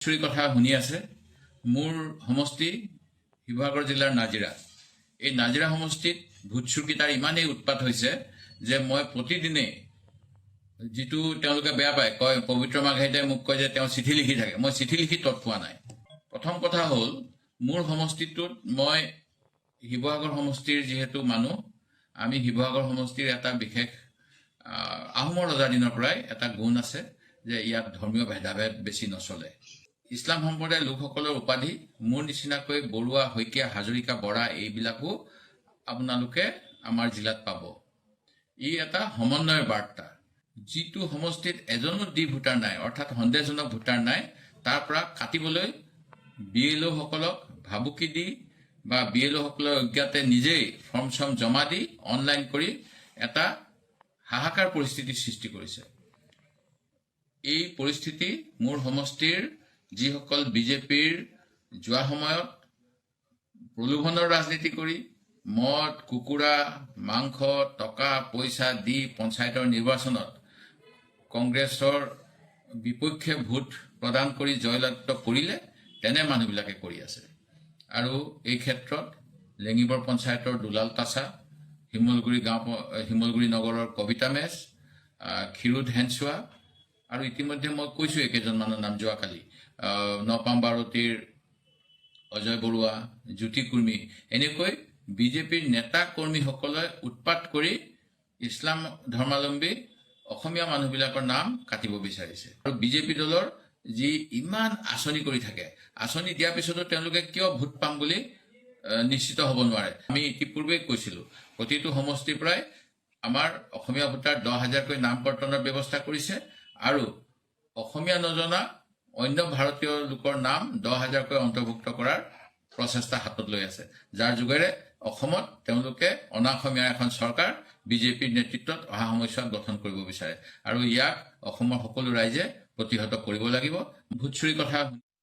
চুৰি কথা শুনি আছে। মোৰ সমষ্টি শিৱসাগৰ জিলাৰ নাজিৰা। এই নাজিৰা সমষ্টিত ভোট চুৰকেইটাৰ ইমানেই উৎপাত হৈছে যে মই প্ৰতিদিনেই যিটো তেওঁলোকে বেয়া পায়, কয় পবিত্ৰ মাঘাইতে মোক কয় যে তেওঁ চিঠি লিখি থাকে। মই চিঠি লিখি তৎ পোৱা নাই। প্ৰথম কথা হ'ল, মোৰ সমষ্টিটোত মই শিৱসাগৰ সমষ্টিৰ যিহেতু মানুহ, আমি শিৱসাগৰ সমষ্টিৰ এটা বিশেষ আহোমৰ ৰজাৰ দিনৰ পৰাই এটা গুণ আছে যে ইয়াত ধৰ্মীয় ভেদাভেদ বেছি নচলে। ইছলাম সম্প্ৰদায়ৰ লোকসকলৰ উপাধি মোৰ নিচিনাকৈ বৰুৱা, শইকীয়া, হাজৰিকা, বৰা এইবিলাকো আপোনালোকে আমাৰ জিলাত পাব। ই এটা সমন্বয়ৰ বাৰ্তা। যিটো সমষ্টিত এজনো ডি ভোটাৰ নাই, অৰ্থাৎ সন্দেহজনক ভোটাৰ নাই, তাৰ পৰা কাটিবলৈ BLO সকলক ভাবুকি দি বা BLO সকলৰ অজ্ঞাতে নিজেই ফৰ্ম জমা দি অনলাইন কৰি এটা হাহাকাৰ পৰিস্থিতিৰ সৃষ্টি কৰিছে। এই পৰিস্থিতি মোৰ সমষ্টিৰ যিসকল বিজেপিৰ যোৱা সময়ত প্ৰলোভনৰ ৰাজনীতি কৰি মদ, কুকুৰা, মাংস, টকা পইচা দি পঞ্চায়তৰ নিৰ্বাচনত কংগ্ৰেছৰ বিপক্ষে ভোট প্ৰদান কৰি জয়লাভ কৰিলে, তেনে মানুহবিলাকে কৰি আছে। আৰু এই ক্ষেত্ৰত লেঙিবৰ পঞ্চায়তৰ দুলাল তাছা, শিমলগুৰি নগৰৰ কবিতা মেচ, ক্ষীৰোদ হেনচোৱা, আৰু ইতিমধ্যে মই কৈছোঁ একেজনমানৰ নাম যোৱাকালি, নপামবাৰতীৰ অজয় বৰুৱা, জ্যোতি কুৰ্মী, এনেকৈ বিজেপিৰ নেতা কৰ্মীসকলে উৎপাত কৰি ইছলাম ধৰ্মাৱলম্বী অসমীয়া মানুহবিলাকৰ নাম কাটিব বিচাৰিছে। আৰু বিজেপি দলৰ যি ইমান আঁচনি কৰি থাকে, আঁচনি দিয়াৰ পিছতো তেওঁলোকে কিয় ভোট পাম বুলি নিশ্চিত হ'ব নোৱাৰে। আমি ইতিপূৰ্বেই কৈছিলোঁ, প্ৰতিটো সমষ্টিৰ পৰাই আমাৰ অসমীয়া ভোটাৰ 10,000কৈ নাম কৰ্তনৰ ব্যৱস্থা কৰিছে আৰু অসমীয়া নজনা অন্য ভাৰতীয় লোকৰ নাম 10,000কৈ অন্তৰ্ভুক্ত কৰাৰ প্ৰচেষ্টা হাতত লৈ আছে, যাৰ যোগেৰে অসমত তেওঁলোকে অনা অসমীয়াৰ এখন চৰকাৰ বিজেপিৰ নেতৃত্বত অহা সময়ছোৱাত গঠন কৰিব বিচাৰে। আৰু ইয়াক অসমৰ সকলো ৰাইজে প্ৰতিহত কৰিব লাগিব। ভোট চুৰিৰ কথা